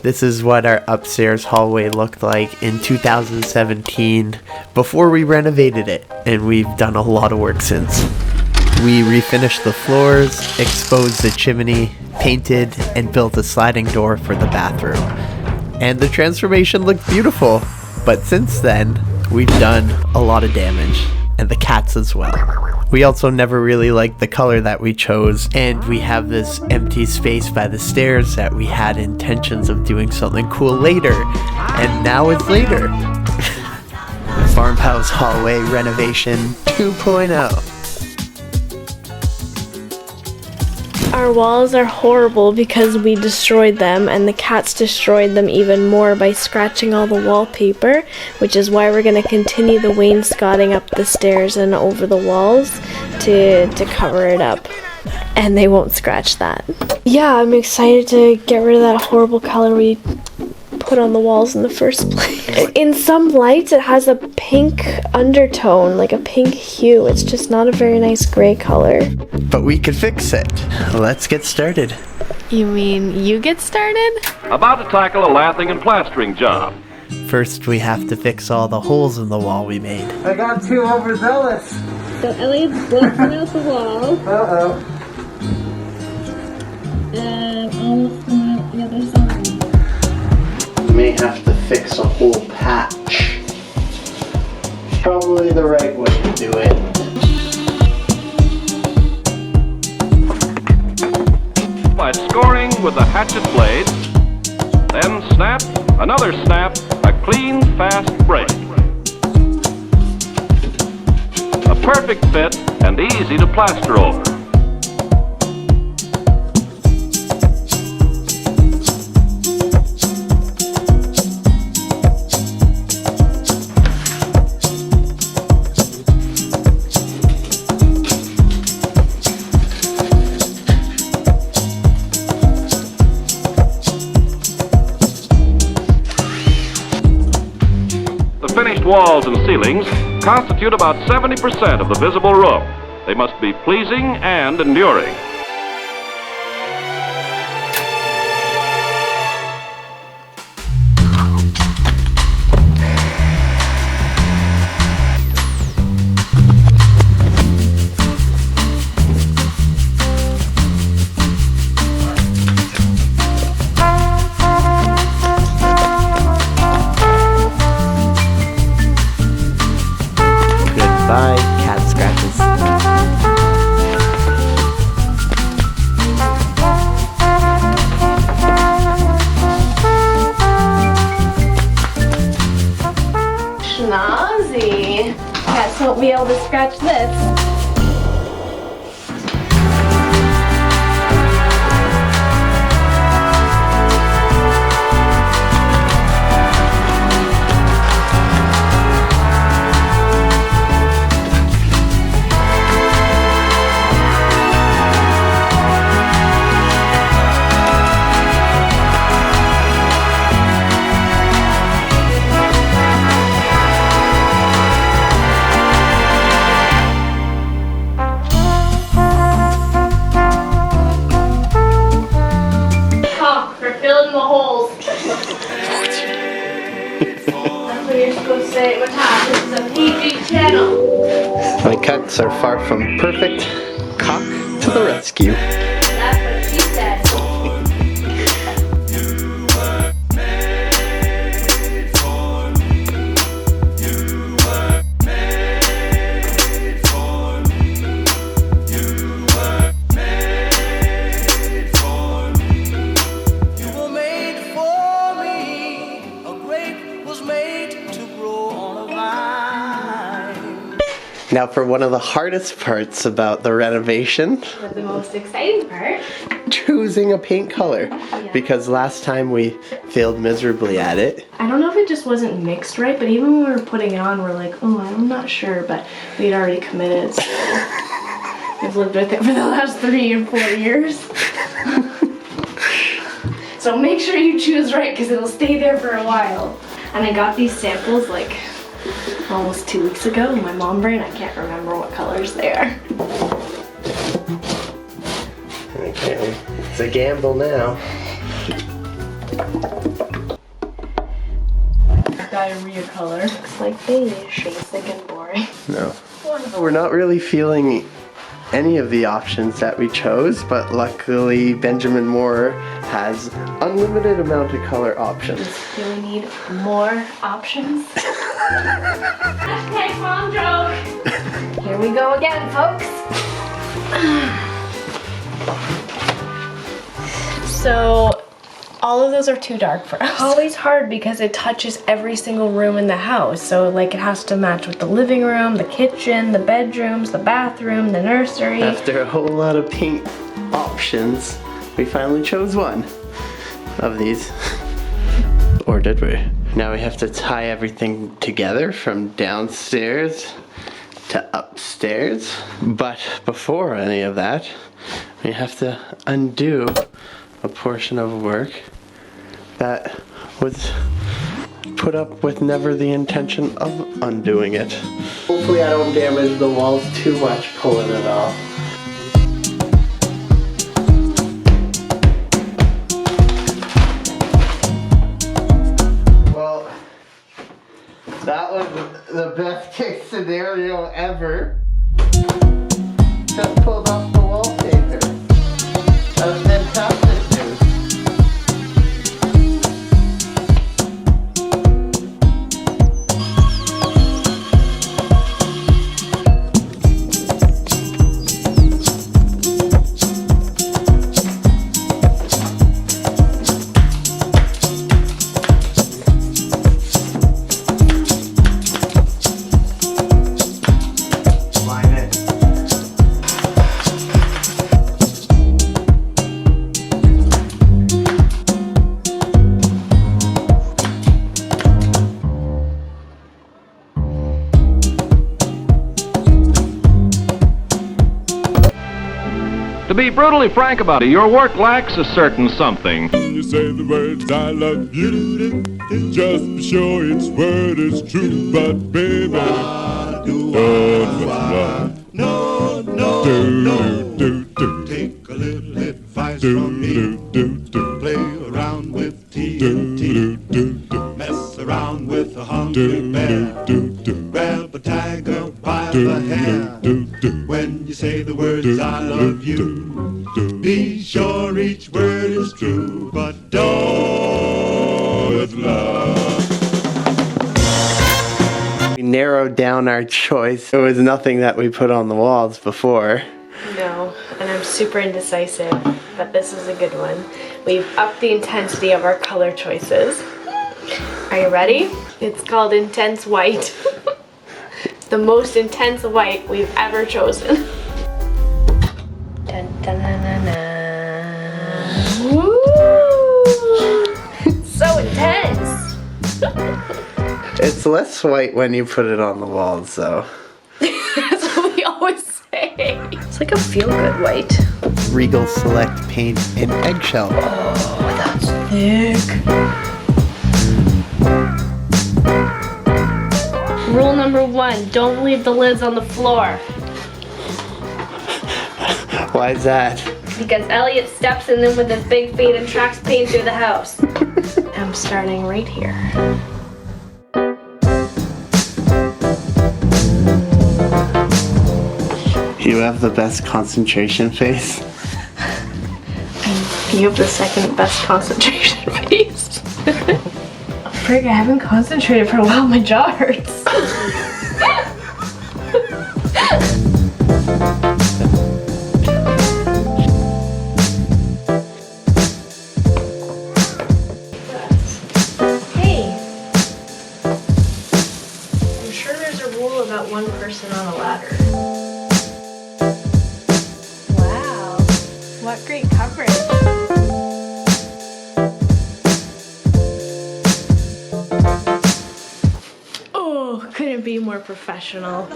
This is what our upstairs hallway looked like in 2017 before we renovated it, and we've done a lot of work since. We refinished the floors, exposed the chimney, painted, and built a sliding door for the bathroom. And the transformation looked beautiful, but since then, we've done a lot of damage, and the cats as well. We also never really liked the color that we chose, and we have this empty space by the stairs that we had intentions of doing something cool later, and now it's later. Farmhouse hallway renovation 2.0. Our walls are horrible because we destroyed them, and the cats destroyed them even more by scratching all the wallpaper, which is why we're going to continue the wainscoting up the stairs and over the walls to cover it up. And they won't scratch that. Yeah, I'm excited to get rid of that horrible color we put on the walls in the first place. In some lights it has a pink undertone, like a pink hue. It's just not a very nice gray color. But we could fix it. Let's get started. You mean you get started? About to tackle a lathing and plastering job. First we have to fix all the holes in the wall we made. I got too overzealous. So Elliot's busting out the wall. Uh-oh. And almost coming out the other side. May have to fix a whole patch. Probably the right way to do it. By scoring with the hatchet blade, then snap, another snap, a clean, fast break. A perfect fit and easy to plaster over. Finished walls and ceilings constitute about 70% of the visible room. They must be pleasing and enduring. Bye, cat scratches. Schnozzy. Cats won't be able to scratch this. Filling the holes. That's what you're supposed to say. What time? This is a PG channel. My cats are far from perfect. Cock to the rescue. That's what she said. Now for one of the hardest parts about the renovation. But the most exciting part. Choosing a paint color. Yeah. Because last time we failed miserably at it. I don't know if it just wasn't mixed right, but even when we were putting it on, we're like, oh, I'm not sure, but we'd already committed, so we've lived with it for the last 3 or 4 years. So make sure you choose right, because it'll stay there for a while. And I got these samples like almost 2 weeks ago in my mom brain. I can't remember what colors they are. Okay, it's a gamble now. Diarrhea color. Looks like beige. Basic and boring. No. We're not really feeling any of the options that we chose, but luckily Benjamin Moore has unlimited amount of color options. Do we need more options? Hashtag mom joke. Here we go again, folks. So all of those are too dark for us. Always hard because it touches every single room in the house. So like it has to match with the living room, the kitchen, the bedrooms, the bathroom, the nursery. After a whole lot of paint options, we finally chose one of these. Or did we? Now we have to tie everything together from downstairs to upstairs. But before any of that, we have to undo a portion of work that was put up with never the intention of undoing it. Hopefully I don't damage the walls too much pulling it off. Well, that was the best case scenario ever. Just pulled off the wallpaper. That was fantastic news. To be brutally frank about it, your work lacks a certain something. You say the words I love you, just be sure its word is true, but baby, don't love. No, take a little advice from me. Play around with TNT, mess around with a hungry bear, grab a tiger by the hair. When you say the words I love you, be sure each word is true, but don't love. We narrowed down our choice. There was nothing that we put on the walls before. No, and I'm super indecisive, but this is a good one. We've upped the intensity of our color choices. Are you ready? It's called Intense White. The most intense white we've ever chosen. Dun, dun, dun, dun, dun. Woo! So intense! It's less white when you put it on the walls, though. That's what we always say. It's like a feel-good white. Regal Select paint in Eggshell. Oh, that's thick. Rule number 1, don't leave the lids on the floor. Why is that? Because Elliot steps in them with his big feet and tracks paint through the house. I'm starting right here. You have the best concentration face. You have the second best concentration face. Frig, I haven't concentrated for a while, my jaw hurts. Hey, I'm sure there's a rule about one person on a ladder. Wow, what great coverage. Oh, couldn't be more professional.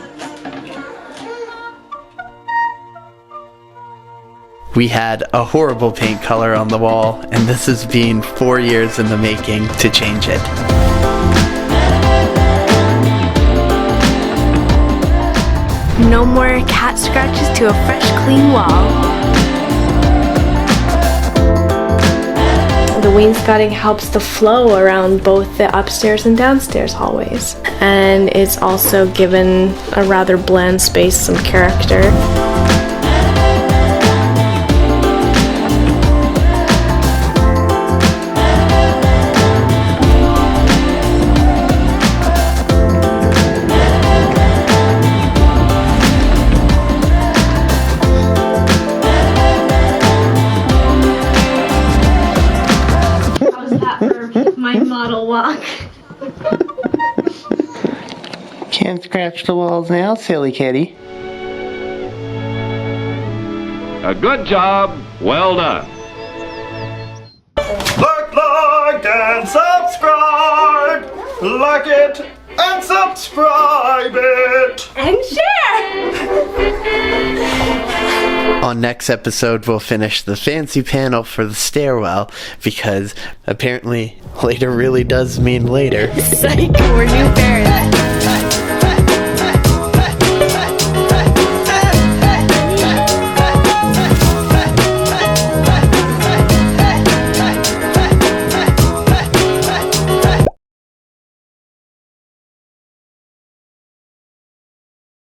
We had a horrible paint color on the wall, and this has been 4 years in the making to change it. No more cat scratches to a fresh, clean wall. The wainscoting helps the flow around both the upstairs and downstairs hallways. And it's also given a rather bland space some character. My model walk. Can't scratch the walls now, silly kitty. A good job, well done. Like and subscribe! Like it and subscribe it! And share! On next episode, we'll finish the fancy panel for the stairwell, because apparently later really does mean later. Psych, we're new parents.